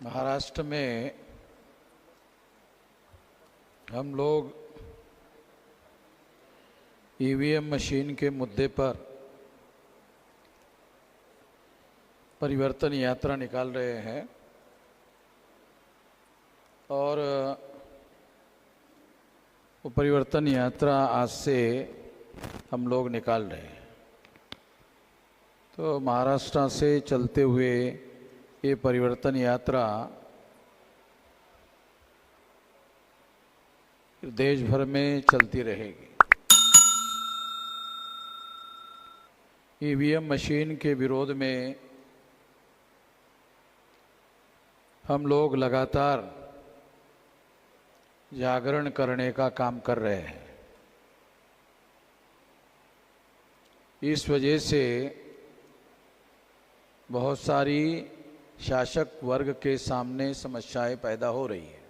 महाराष्ट्र में हम लोग ईवीएम मशीन के मुद्दे पर परिवर्तन यात्रा निकाल रहे हैं और वो परिवर्तन यात्रा आज से हम लोग निकाल रहे हैं। तो महाराष्ट्र से चलते हुए ये परिवर्तन यात्रा देश भर में चलती रहेगी। ईवीएम मशीन के विरोध में हम लोग लगातार जागरण करने का काम कर रहे हैं। इस वजह से बहुत सारी शासक वर्ग के सामने समस्याएं पैदा हो रही है।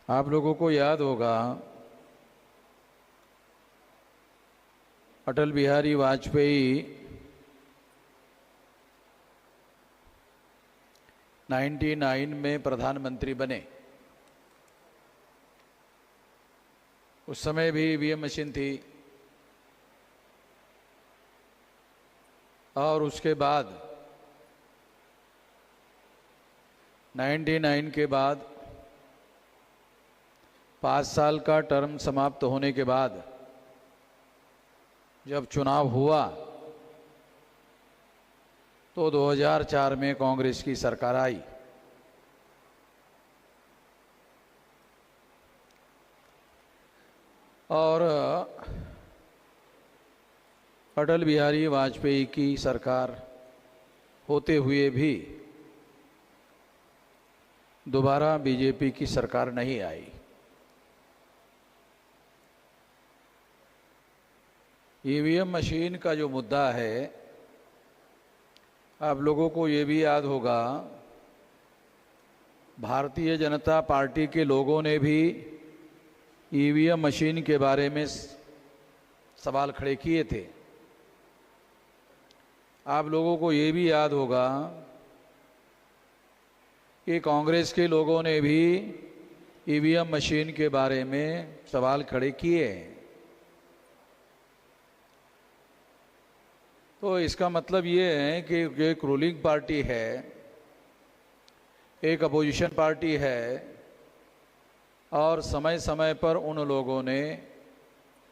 आप लोगों को याद होगा अटल बिहारी वाजपेयी 99 में प्रधानमंत्री बने। उस समय भी ईवीएम मशीन थी और उसके बाद 99 के बाद 5 साल का टर्म समाप्त होने के बाद जब चुनाव हुआ तो 2004 में कांग्रेस की सरकार आई। और अटल बिहारी वाजपेयी की सरकार होते हुए भी दोबारा बीजेपी की सरकार नहीं आई। ईवीएम मशीन का जो मुद्दा है, आप लोगों को ये भी याद होगा भारतीय जनता पार्टी के लोगों ने भी ईवीएम मशीन के बारे में सवाल खड़े किए थे। आप लोगों को ये भी याद होगा कि कांग्रेस के लोगों ने भी ईवीएम मशीन के बारे में सवाल खड़े किए। तो इसका मतलब ये है कि एक रूलिंग पार्टी है, एक अपोजिशन पार्टी है और समय समय पर उन लोगों ने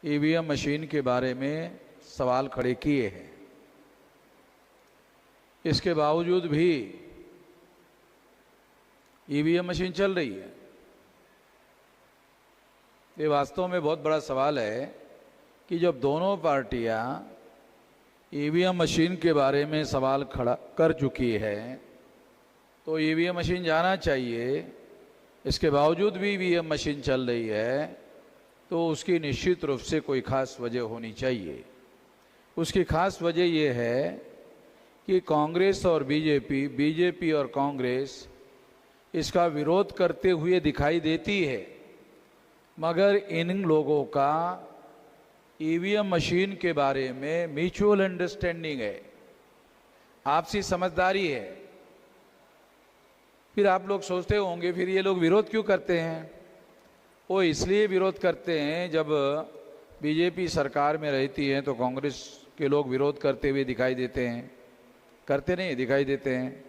ईवीएम मशीन के बारे में सवाल खड़े किए हैं। इसके बावजूद भी ईवीएम मशीन चल रही है। ये वास्तव में बहुत बड़ा सवाल है कि जब दोनों पार्टियां ईवीएम मशीन के बारे में सवाल खड़ा कर चुकी है तो ईवीएम मशीन जाना चाहिए। इसके बावजूद भी ईवीएम मशीन चल रही है तो उसकी निश्चित रूप से कोई खास वजह होनी चाहिए। उसकी खास वजह ये है कि कांग्रेस और बीजेपी और कांग्रेस इसका विरोध करते हुए दिखाई देती है, मगर इन लोगों का ईवीएम मशीन के बारे में म्यूचुअल अंडरस्टैंडिंग है, आपसी समझदारी है। फिर आप लोग सोचते होंगे फिर ये लोग विरोध क्यों करते हैं? वो इसलिए विरोध करते हैं, जब बीजेपी सरकार में रहती है तो कांग्रेस के लोग विरोध करते हुए दिखाई देते हैं, करते नहीं दिखाई देते हैं।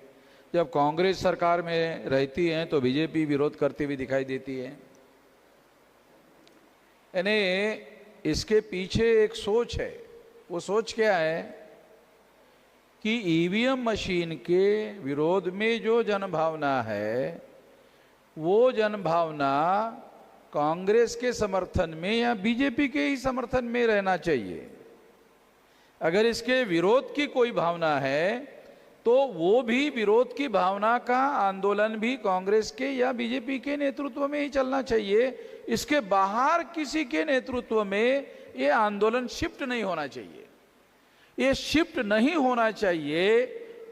जब कांग्रेस सरकार में रहती है तो बीजेपी विरोध करते हुए दिखाई देती है। यानी इसके पीछे एक सोच है। वो सोच क्या है कि ईवीएम मशीन के विरोध में जो जनभावना है वो जनभावना कांग्रेस के समर्थन में या बीजेपी के ही समर्थन में रहना चाहिए। अगर इसके विरोध की कोई भावना है तो वो भी विरोध की भावना का आंदोलन भी कांग्रेस के या बीजेपी के नेतृत्व में ही चलना चाहिए। इसके बाहर किसी के नेतृत्व में ये आंदोलन शिफ्ट नहीं होना चाहिए। ये शिफ्ट नहीं होना चाहिए,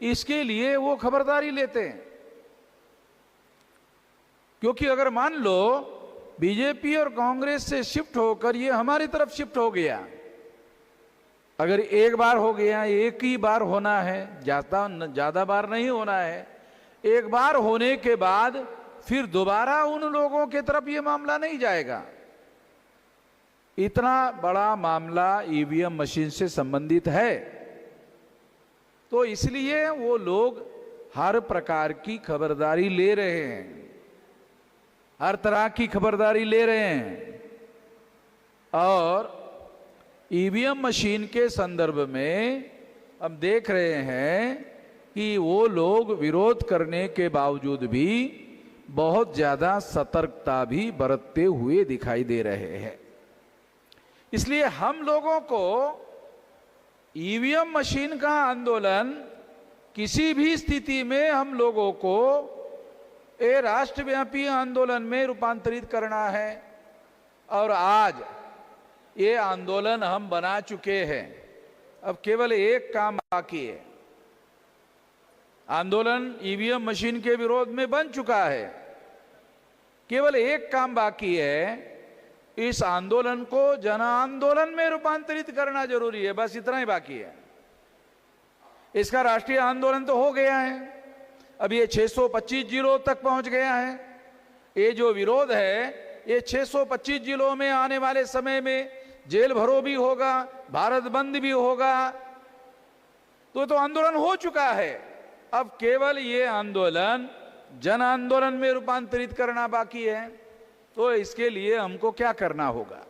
इसके लिए वो खबरदारी लेते हैं। क्योंकि अगर मान लो बीजेपी और कांग्रेस से शिफ्ट होकर ये हमारी तरफ शिफ्ट हो गया अगर एक बार हो गया, एक ही बार होना है, ज्यादा बार नहीं होना है। एक बार होने के बाद फिर दोबारा उन लोगों की तरफ ये मामला नहीं जाएगा। इतना बड़ा मामला ईवीएम मशीन से संबंधित है, तो इसलिए वो लोग हर प्रकार की खबरदारी ले रहे हैं, हर तरह की खबरदारी ले रहे हैं। और ईवीएम मशीन के संदर्भ में हम देख रहे हैं कि वो लोग विरोध करने के बावजूद भी बहुत ज्यादा सतर्कता भी बरतते हुए दिखाई दे रहे हैं। इसलिए हम लोगों को ईवीएम मशीन का आंदोलन किसी भी स्थिति में हम लोगों को एक राष्ट्रव्यापी आंदोलन में रूपांतरित करना है। और आज ये आंदोलन हम बना चुके हैं। अब केवल एक काम बाकी है। आंदोलन ईवीएम मशीन के विरोध में बन चुका है, केवल एक काम बाकी है, इस आंदोलन को जन आंदोलन में रूपांतरित करना जरूरी है। बस इतना ही बाकी है। इसका राष्ट्रीय आंदोलन तो हो गया है, अब ये 625 जिलों तक पहुंच गया है। ये जो विरोध है ये 625 जिलों में आने वाले समय में जेल भरो भी होगा, भारत बंद भी होगा। तो आंदोलन हो चुका है। अब केवल ये आंदोलन जन आंदोलन में रूपांतरित करना बाकी है। तो इसके लिए हमको क्या करना होगा?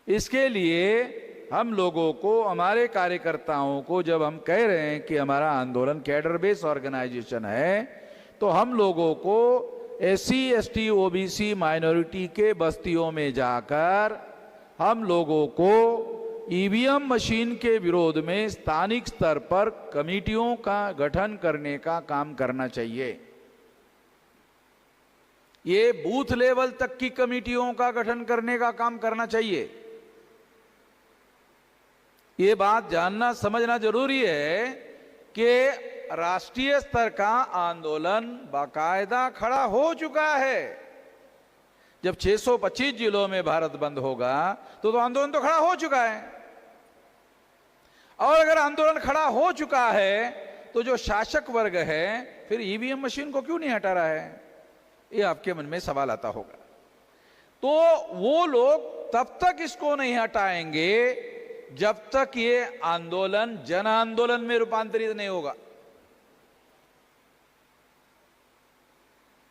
इसके लिए हम लोगों को, हमारे कार्यकर्ताओं को, जब हम कह रहे हैं कि हमारा आंदोलन कैडर बेस ऑर्गेनाइजेशन है, तो हम लोगों को SC ST OBC माइनॉरिटी के बस्तियों में जाकर हम लोगों को ईवीएम मशीन के विरोध में स्थानिक स्तर पर कमेटियों का गठन करने का काम करना चाहिए। ये बूथ लेवल तक की कमेटियों का गठन करने का काम करना चाहिए। ये बात जानना समझना जरूरी है कि राष्ट्रीय स्तर का आंदोलन बाकायदा खड़ा हो चुका है। जब 625 जिलों में भारत बंद होगा तो आंदोलन तो खड़ा हो चुका है। और अगर आंदोलन खड़ा हो चुका है तो जो शासक वर्ग है फिर ईवीएम मशीन को क्यों नहीं हटा रहा है? ये आपके मन में सवाल आता होगा। तो वो लोग तब तक इसको नहीं हटाएंगे जब तक ये आंदोलन जन आंदोलन में रूपांतरित नहीं होगा।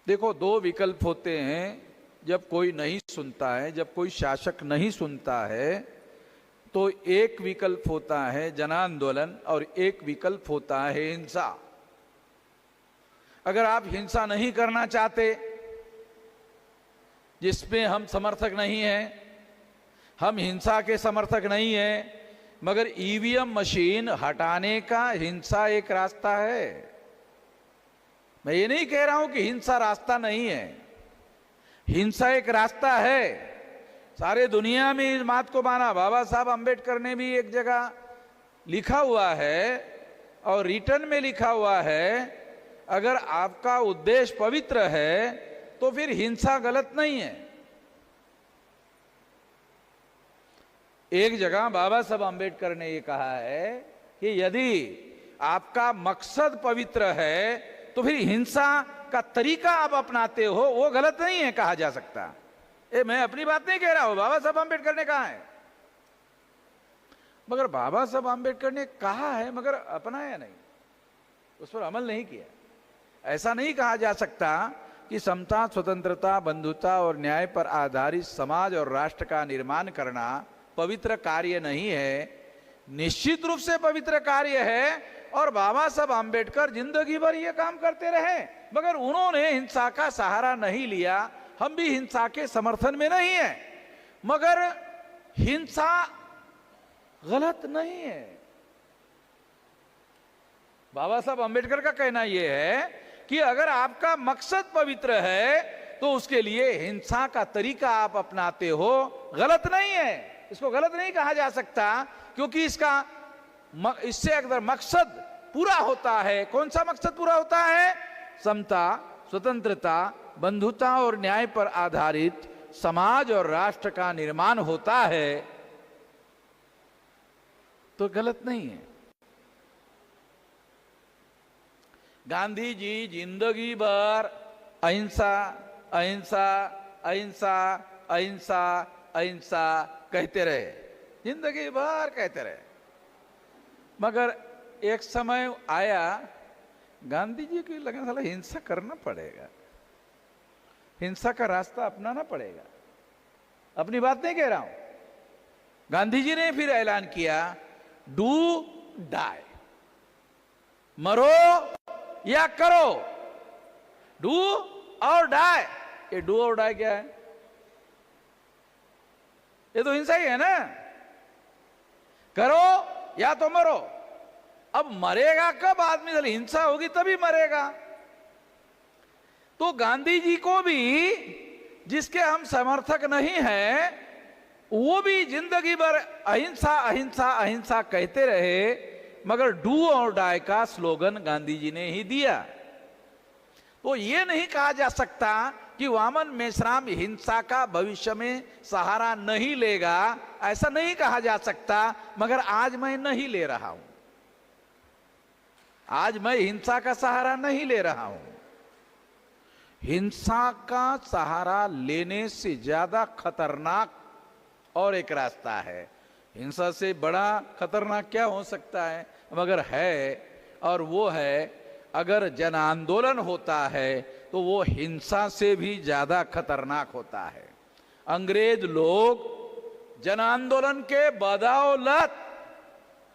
देखो, दो विकल्प होते हैं जब कोई नहीं सुनता है, जब कोई शासक नहीं सुनता है, तो एक विकल्प होता है जन आंदोलन और एक विकल्प होता है हिंसा। अगर आप हिंसा नहीं करना चाहते, जिसमें हम समर्थक नहीं हैं, हम हिंसा के समर्थक नहीं हैं, मगर ईवीएम मशीन हटाने का हिंसा एक रास्ता है। मैं ये नहीं कह रहा हूं कि हिंसा रास्ता नहीं है, हिंसा एक रास्ता है। सारे दुनिया में इस बात को माना। बाबा साहब अंबेडकर ने भी एक जगह लिखा हुआ है और रिटर्न में लिखा हुआ है, अगर आपका उद्देश्य पवित्र है तो फिर हिंसा गलत नहीं है। एक जगह बाबा साहब अंबेडकर ने ये कहा है कि यदि आपका मकसद पवित्र है तो फिर हिंसा का तरीका आप अपनाते हो वो गलत नहीं है, कहा जा सकता। मैं अपनी बात नहीं कह रहा हूं, बाबा साहब अंबेडकर ने कहा है। मगर बाबा साहब अंबेडकर ने कहा है मगर अपनाया नहीं, उस पर अमल नहीं किया। ऐसा नहीं कहा जा सकता कि समता, स्वतंत्रता, बंधुता और न्याय पर आधारित समाज और राष्ट्र का निर्माण करना पवित्र कार्य नहीं है। निश्चित रूप से पवित्र कार्य है और बाबा साहब अंबेडकर जिंदगी भर ये काम करते रहे, मगर उन्होंने हिंसा का सहारा नहीं लिया। हम भी हिंसा के समर्थन में नहीं है, मगर हिंसा गलत नहीं है। बाबा साहब अंबेडकर का कहना यह है कि अगर आपका मकसद पवित्र है तो उसके लिए हिंसा का तरीका आप अपनाते हो, गलत नहीं है, इसको गलत नहीं कहा जा सकता, क्योंकि इससे अगर मकसद पूरा होता है। कौन सा मकसद पूरा होता है? समता, स्वतंत्रता, बंधुता और न्याय पर आधारित समाज और राष्ट्र का निर्माण होता है। तो गलत नहीं है। गांधी जी जिंदगी भर अहिंसा अहिंसा अहिंसा अहिंसा अहिंसा कहते रहे, जिंदगी भर कहते रहे। मगर एक समय आया, गांधी जी को लगा साला हिंसा करना पड़ेगा, हिंसा का रास्ता अपनाना पड़ेगा। अपनी बात नहीं कह रहा हूं। गांधी जी ने फिर ऐलान किया, डू डाई, मरो या करो, डू और डाई। ये डू और डाई क्या है? ये तो हिंसा ही है ना। करो या तो मरो। अब मरेगा कब आदमी? जब हिंसा होगी तभी मरेगा। तो गांधी जी को भी, जिसके हम समर्थक नहीं हैं, वो भी जिंदगी भर अहिंसा अहिंसा अहिंसा कहते रहे, मगर डू और डाई का स्लोगन गांधी जी ने ही दिया। तो ये नहीं कहा जा सकता कि वामन मेश्राम हिंसा का भविष्य में सहारा नहीं लेगा, ऐसा नहीं कहा जा सकता। मगर आज मैं नहीं ले रहा हूं, आज मैं हिंसा का सहारा नहीं ले रहा हूं। हिंसा का सहारा लेने से ज्यादा खतरनाक और एक रास्ता है। हिंसा से बड़ा खतरनाक क्या हो सकता है? मगर है, और वो है, अगर जन आंदोलन होता है तो वो हिंसा से भी ज्यादा खतरनाक होता है। अंग्रेज लोग जन आंदोलन के बदौलत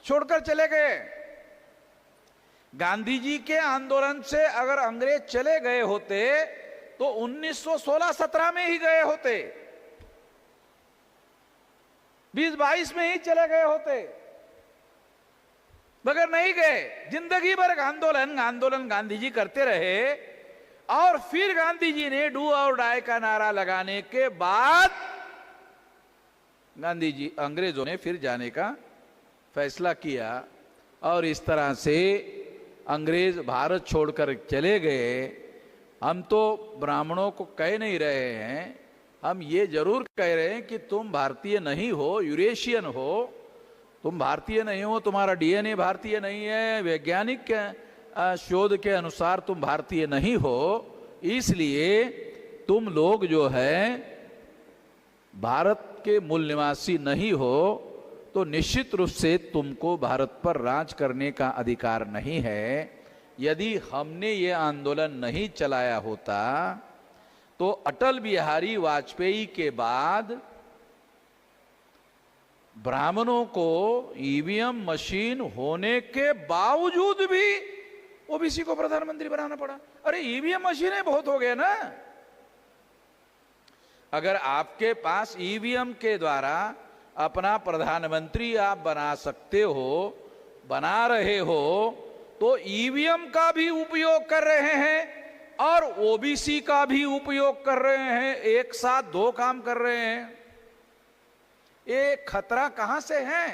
छोड़कर चले गए। गांधी जी के आंदोलन से अगर अंग्रेज चले गए होते तो 1916-17 में ही गए होते, 20-22 में ही चले गए होते, मगर नहीं गए। जिंदगी भर आंदोलन आंदोलन गांधी जी करते रहे। और फिर गांधी जी ने डू और डाई का नारा लगाने के बाद गांधी जी, अंग्रेजों ने फिर जाने का फैसला किया, और इस तरह से अंग्रेज भारत छोड़कर चले गए। हम तो ब्राह्मणों को कह नहीं रहे हैं, हम ये जरूर कह रहे हैं कि तुम भारतीय नहीं हो, यूरेशियन हो। तुम भारतीय नहीं हो, तुम्हारा डीएनए भारतीय नहीं है, वैज्ञानिक शोध के अनुसार तुम भारतीय नहीं हो। इसलिए तुम लोग जो है भारत के मूल निवासी नहीं हो, तो निश्चित रूप से तुमको भारत पर राज करने का अधिकार नहीं है। यदि हमने ये आंदोलन नहीं चलाया होता तो अटल बिहारी वाजपेयी के बाद ब्राह्मणों को ईवीएम मशीन होने के बावजूद भी ओबीसी को प्रधानमंत्री बनाना पड़ा। अरे ईवीएम मशीनें बहुत हो गए ना। अगर आपके पास ईवीएम के द्वारा अपना प्रधानमंत्री आप बना सकते हो, बना रहे हो, तो ईवीएम का भी उपयोग कर रहे हैं और ओबीसी का भी उपयोग कर रहे हैं, एक साथ दो काम कर रहे हैं। ये खतरा कहां से है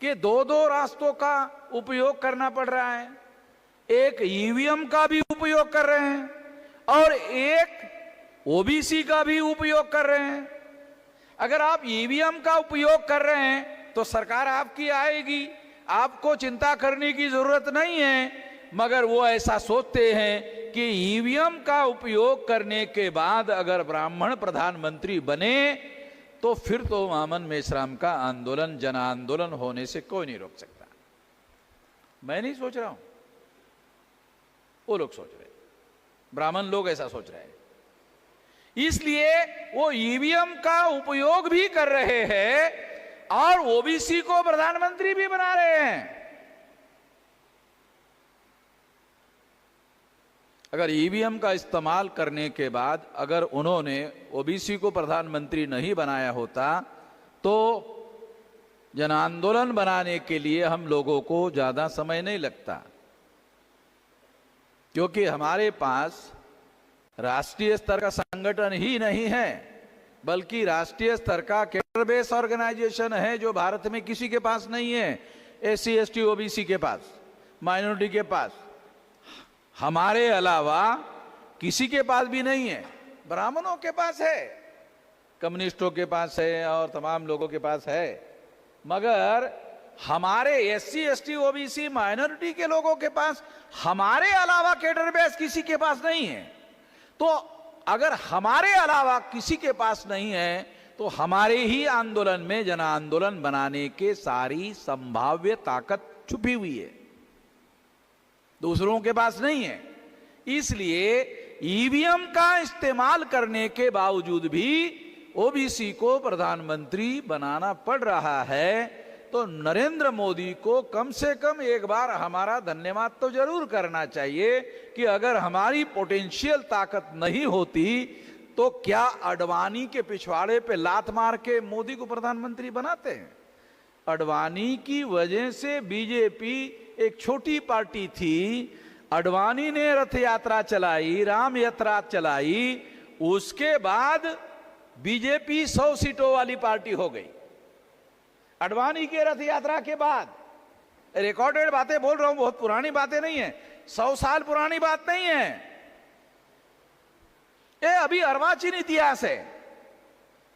कि दो दो रास्तों का उपयोग करना पड़ रहा है? एक ईवीएम का भी उपयोग कर रहे हैं और एक ओबीसी का भी उपयोग कर रहे हैं। अगर आप ईवीएम का उपयोग कर रहे हैं तो सरकार आपकी आएगी, आपको चिंता करने की जरूरत नहीं है। मगर वो ऐसा सोचते हैं कि ईवीएम का उपयोग करने के बाद अगर ब्राह्मण प्रधानमंत्री बने तो फिर तो वामन मेश्राम का आंदोलन जन आंदोलन होने से कोई नहीं रोक सकता। मैं नहीं सोच रहा हूं, वो लोग सोच रहे, ब्राह्मण लोग ऐसा सोच रहे हैं। इसलिए वो ईवीएम का उपयोग भी कर रहे हैं और ओबीसी को प्रधानमंत्री भी बना रहे हैं। अगर ईवीएम का इस्तेमाल करने के बाद अगर उन्होंने ओबीसी को प्रधानमंत्री नहीं बनाया होता तो जन आंदोलन बनाने के लिए हम लोगों को ज्यादा समय नहीं लगता, क्योंकि हमारे पास राष्ट्रीय स्तर का संगठन ही नहीं है, बल्कि राष्ट्रीय स्तर का कैडर बेस ऑर्गेनाइजेशन है जो भारत में किसी के पास नहीं है। एससी एसटी ओबीसी के पास, माइनॉरिटी के पास, हमारे अलावा किसी के पास भी नहीं है। ब्राह्मणों के पास है, कम्युनिस्टों के पास है और तमाम लोगों के पास है, मगर हमारे एससी एसटी ओबीसी माइनॉरिटी के लोगों के पास हमारे अलावा कैडर बेस किसी के पास नहीं है, तो अगर हमारे अलावा किसी के पास नहीं है तो हमारे ही आंदोलन में जन आंदोलन बनाने के सारी संभाव्य ताकत छुपी हुई है, दूसरों के पास नहीं है। इसलिए ईवीएम का इस्तेमाल करने के बावजूद भी ओबीसी को प्रधानमंत्री बनाना पड़ रहा है, तो नरेंद्र मोदी को कम से कम एक बार हमारा धन्यवाद तो जरूर करना चाहिए कि अगर हमारी पोटेंशियल ताकत नहीं होती तो क्या अडवाणी के पिछवाड़े पे लात मार के मोदी को प्रधानमंत्री बनाते हैं? अडवाणी की वजह से बीजेपी एक छोटी पार्टी थी, अडवाणी ने रथ यात्रा चलाई, राम यात्रा चलाई, उसके बाद बीजेपी 100 सीटों वाली पार्टी हो गई। अडवाणी के रथ यात्रा के बाद, रिकॉर्डेड बातें बोल रहा हूं, बहुत पुरानी बातें नहीं है, 100 साल पुरानी बात नहीं है, ये अभी अर्वाचीन इतिहास है,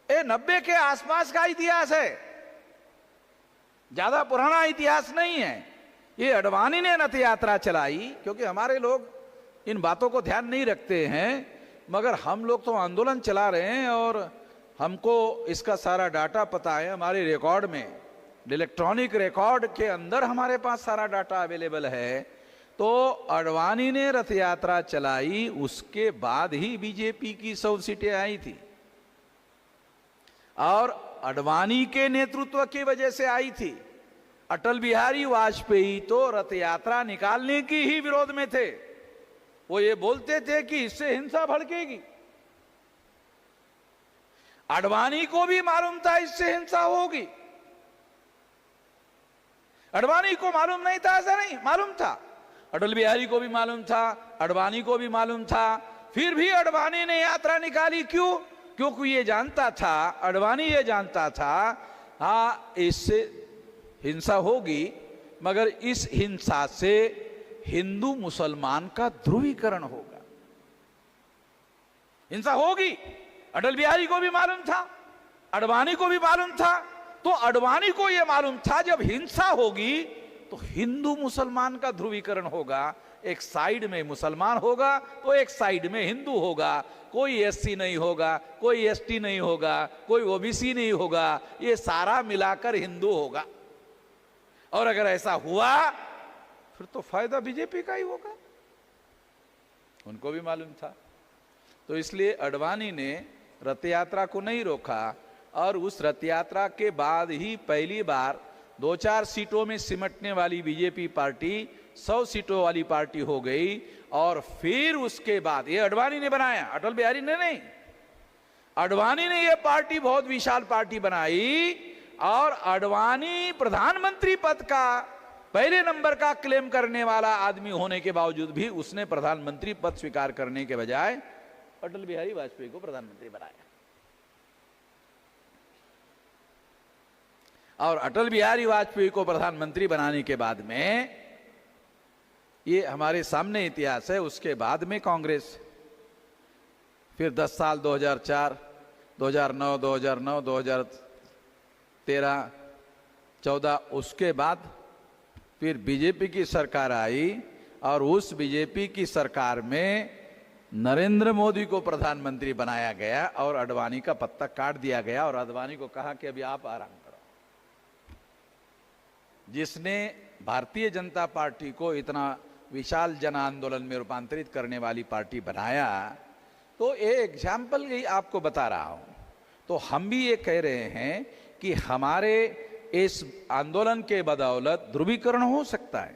ये 90 के आसपास का इतिहास है, ज्यादा पुराना इतिहास नहीं है। ये अडवाणी ने रथ यात्रा चलाई, क्योंकि हमारे लोग इन बातों को ध्यान नहीं रखते हैं, मगर हम लोग तो आंदोलन चला रहे हैं और हमको इसका सारा डाटा पता है, हमारे रिकॉर्ड में, इलेक्ट्रॉनिक रिकॉर्ड के अंदर हमारे पास सारा डाटा अवेलेबल है। तो अडवाणी ने रथ यात्रा चलाई, उसके बाद ही बीजेपी की 100 सीटें आई थी, और अडवाणी के नेतृत्व की वजह से आई थी। अटल बिहारी वाजपेयी तो रथ यात्रा निकालने की ही विरोध में थे, वो ये बोलते थे कि इससे हिंसा भड़केगी। अडवाणी को भी मालूम था इससे हिंसा होगी, अडवाणी को मालूम नहीं था ऐसा नहीं, मालूम था, अटल बिहारी को भी मालूम था, अडवाणी को भी मालूम था, फिर भी अडवाणी ने यात्रा निकाली। क्यों? क्योंकि ये जानता था, अडवाणी ये जानता था, हाँ इससे हिंसा होगी, मगर इस हिंसा से हिंदू मुसलमान का ध्रुवीकरण होगा, हिंसा होगी। अटल बिहारी को भी मालूम था, अडवाणी को भी मालूम था। तो अडवाणी को यह मालूम था जब हिंसा होगी तो हिंदू मुसलमान का ध्रुवीकरण होगा, एक साइड में मुसलमान होगा तो एक साइड में हिंदू होगा, कोई एससी नहीं होगा, कोई एसटी नहीं होगा, कोई ओबीसी नहीं होगा, ये सारा मिलाकर हिंदू होगा। और अगर ऐसा हुआ फिर तो फायदा बीजेपी का ही होगा, उनको भी मालूम था। तो इसलिए अडवाणी ने रथ यात्रा को नहीं रोका, और उस रथ यात्रा के बाद ही पहली बार 2-4 सीटों में सिमटने वाली बीजेपी पार्टी 100 सीटों वाली पार्टी हो गई। और फिर उसके बाद ये अडवाणी ने बनाया, अटल बिहारी ने नहीं, अडवाणी ने ये पार्टी बहुत विशाल पार्टी बनाई, और अडवाणी प्रधानमंत्री पद का पहले नंबर का क्लेम करने वाला आदमी होने के बावजूद भी उसने प्रधानमंत्री पद स्वीकार करने के बजाय अटल बिहारी वाजपेयी को प्रधानमंत्री बनाया। और अटल बिहारी वाजपेयी को प्रधानमंत्री बनाने के बाद में, ये हमारे सामने इतिहास है, उसके बाद में कांग्रेस, फिर 10 साल 2004, 2009, 2009, 2013, 14, उसके बाद फिर बीजेपी की सरकार आई, और उस बीजेपी की सरकार में नरेंद्र मोदी को प्रधानमंत्री बनाया गया और अडवाणी का पत्ता काट दिया गया, और अडवाणी को कहा कि अभी आप आराम करो। जिसने भारतीय जनता पार्टी को इतना विशाल जन आंदोलन में रूपांतरित करने वाली पार्टी बनाया, तो ये एग्जाम्पल ही आपको बता रहा हूं। तो हम भी ये कह रहे हैं कि हमारे इस आंदोलन के बदौलत ध्रुवीकरण हो सकता है,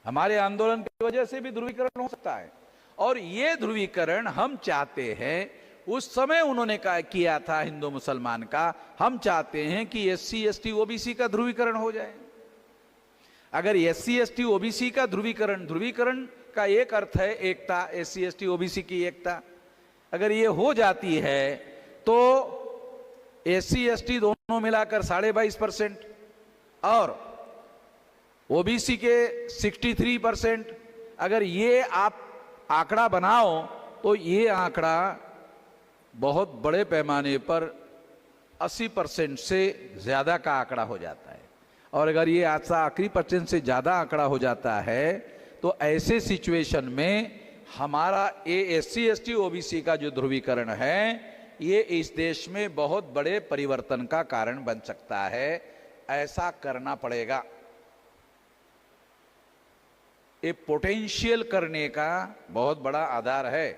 हमारे आंदोलन की वजह से भी ध्रुवीकरण हो सकता है, और ये ध्रुवीकरण हम चाहते हैं। उस समय उन्होंने किया था हिंदू मुसलमान का, हम चाहते हैं कि एससी एसटी ओबीसी का ध्रुवीकरण हो जाए। अगर एससी एसटी ओबीसी का ध्रुवीकरण का एक अर्थ है एकता, एससी एसटी ओबीसी की एकता, अगर ये हो जाती है तो एससी एसटी दोनों मिलाकर 22.5% और ओबीसी के 63%, अगर ये आप आंकड़ा बनाओ तो ये आंकड़ा बहुत बड़े पैमाने पर 80% से ज्यादा का आंकड़ा हो जाता है। और अगर ये आखिरी % से ज़्यादा आंकड़ा हो जाता है तो ऐसे सिचुएशन में हमारा SC ST OBC का जो ध्रुवीकरण है ये इस देश में बहुत बड़े परिवर्तन का कारण बन सकता है। ऐसा करना पड़ेगा। ये पोटेंशियल करने का बहुत बड़ा आधार है।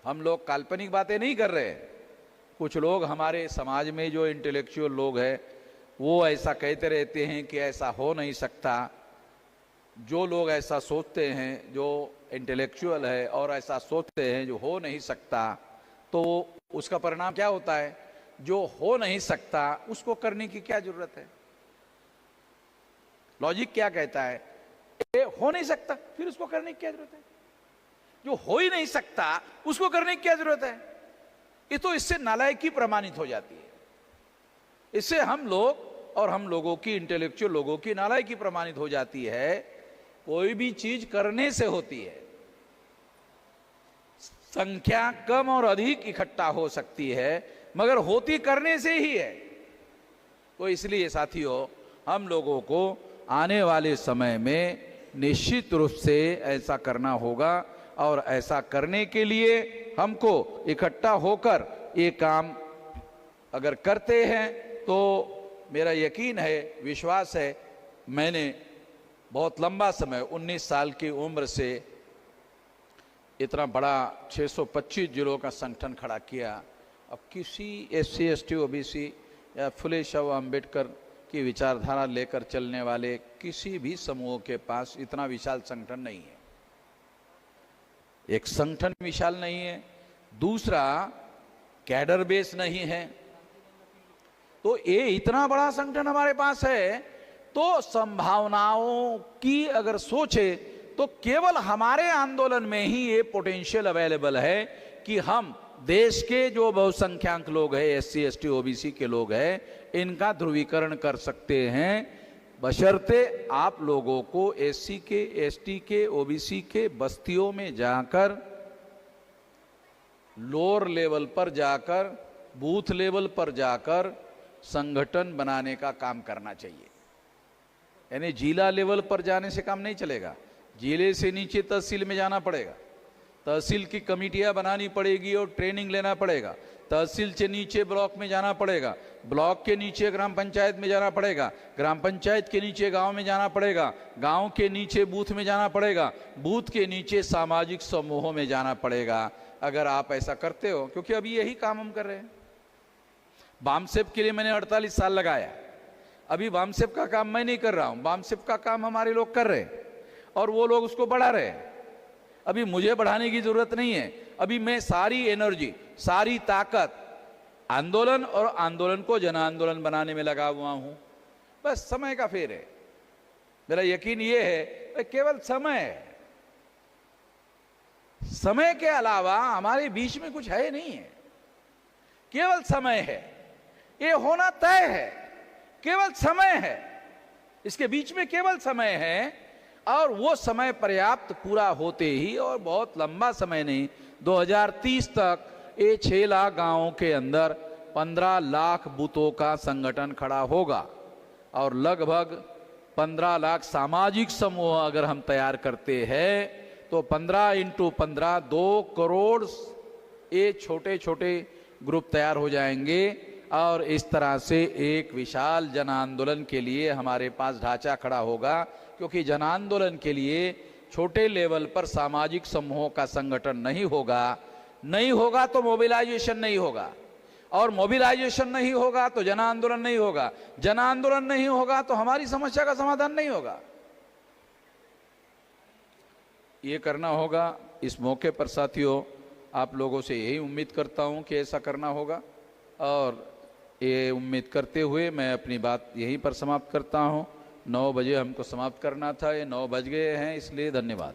हम लोग काल्पनिक बातें नहीं कर रहे। कुछ लोग हमारे समाज में जो इंटेलेक्चुअल लोग हैं वो ऐसा कहते रहते हैं कि ऐसा हो नहीं सकता। जो लोग ऐसा सोचते हैं, जो इंटेलेक्चुअल है और ऐसा सोचते हैं जो हो नहीं सकता, तो उसका परिणाम क्या होता है? जो हो नहीं सकता उसको करने की क्या जरूरत है? लॉजिक क्या कहता है? ये हो नहीं सकता, फिर उसको करने की क्या जरूरत है? जो हो ही नहीं सकता उसको करने की क्या जरूरत है? ये तो इससे नालायकी प्रमाणित हो जाती है। इससे हम लोग और हम लोगों की, इंटेलेक्चुअल लोगों की नालायकी प्रमाणित हो जाती है। कोई भी चीज करने से होती है। संख्या कम और अधिक इकट्ठा हो सकती है मगर होती करने से ही है। तो इसलिए साथियों, हम लोगों को आने वाले समय में निश्चित रूप से ऐसा करना होगा और ऐसा करने के लिए हमको इकट्ठा होकर ये काम अगर करते हैं तो मेरा यकीन है, विश्वास है, मैंने बहुत लंबा समय 19 साल की उम्र से इतना बड़ा 625 जिलों का संगठन खड़ा किया। अब किसी SC ST OBC या फुले शाह अम्बेडकर की विचारधारा लेकर चलने वाले किसी भी समूह के पास इतना विशाल संगठन नहीं है। एक संगठन विशाल नहीं है, दूसरा कैडर बेस नहीं है। तो ये इतना बड़ा संगठन हमारे पास है तो संभावनाओं की अगर सोचे तो केवल हमारे आंदोलन में ही ये पोटेंशियल अवेलेबल है कि हम देश के जो बहुसंख्यक लोग हैं, SC ST OBC के लोग हैं, इनका ध्रुवीकरण कर सकते हैं, बशर्ते आप लोगों को SC के, ST के, OBC के बस्तियों में जाकर, लोअर लेवल पर जाकर, बूथ लेवल पर जाकर संगठन बनाने का काम करना चाहिए। यानी जिला लेवल पर जाने से काम नहीं चलेगा। जिले से नीचे तहसील में जाना पड़ेगा, तहसील की कमेटियां बनानी पड़ेगी और ट्रेनिंग लेना पड़ेगा। तहसील से नीचे ब्लॉक में जाना पड़ेगा, ब्लॉक के नीचे ग्राम पंचायत में जाना पड़ेगा, ग्राम पंचायत के नीचे गांव में जाना पड़ेगा, गांव के नीचे बूथ में जाना पड़ेगा, बूथ के नीचे सामाजिक समूहों में जाना पड़ेगा। अगर आप ऐसा करते हो, क्योंकि अभी यही काम हम कर रहे हैं। बामसेप के लिए मैंने 48 साल लगाया। अभी बामसेप का काम मैं नहीं कर रहा हूं, बामसेप का काम हमारे लोग कर रहे हैं और वो लोग उसको बढ़ा रहे हैं। अभी मुझे बढ़ाने की जरूरत नहीं है। अभी मैं सारी एनर्जी, सारी ताकत आंदोलन और आंदोलन को जन आंदोलन बनाने में लगा हुआ हूं। बस समय का फेर है। मेरा यकीन ये है केवल समय है। समय के अलावा हमारे बीच में कुछ है नहीं है, केवल समय है। ये होना तय है, केवल समय है। इसके बीच में केवल समय है और वो समय पर्याप्त पूरा होते ही, और बहुत लंबा समय नहीं, 2030 तक ये 6 लाख गांवों के अंदर 15 लाख बूथों का संगठन खड़ा होगा और लगभग 15 लाख सामाजिक समूह अगर हम तैयार करते हैं तो 15 × 15 2 करोड़ ये छोटे छोटे ग्रुप तैयार हो जाएंगे और इस तरह से एक विशाल जन आंदोलन के लिए हमारे पास ढांचा खड़ा होगा। क्योंकि जन आंदोलन के लिए छोटे लेवल पर सामाजिक समूहों का संगठन नहीं होगा तो मोबिलाइजेशन नहीं होगा, और मोबिलाइजेशन नहीं होगा तो जन आंदोलन नहीं होगा, जन आंदोलन नहीं होगा तो हमारी समस्या का समाधान नहीं होगा। ये करना होगा। इस मौके पर साथियों, आप लोगों से यही उम्मीद करता हूं कि ऐसा करना होगा, और ये उम्मीद करते हुए मैं अपनी बात यहीं पर समाप्त करता हूं। 9 बजे हमको समाप्त करना था, ये 9 बज गए हैं, इसलिए धन्यवाद।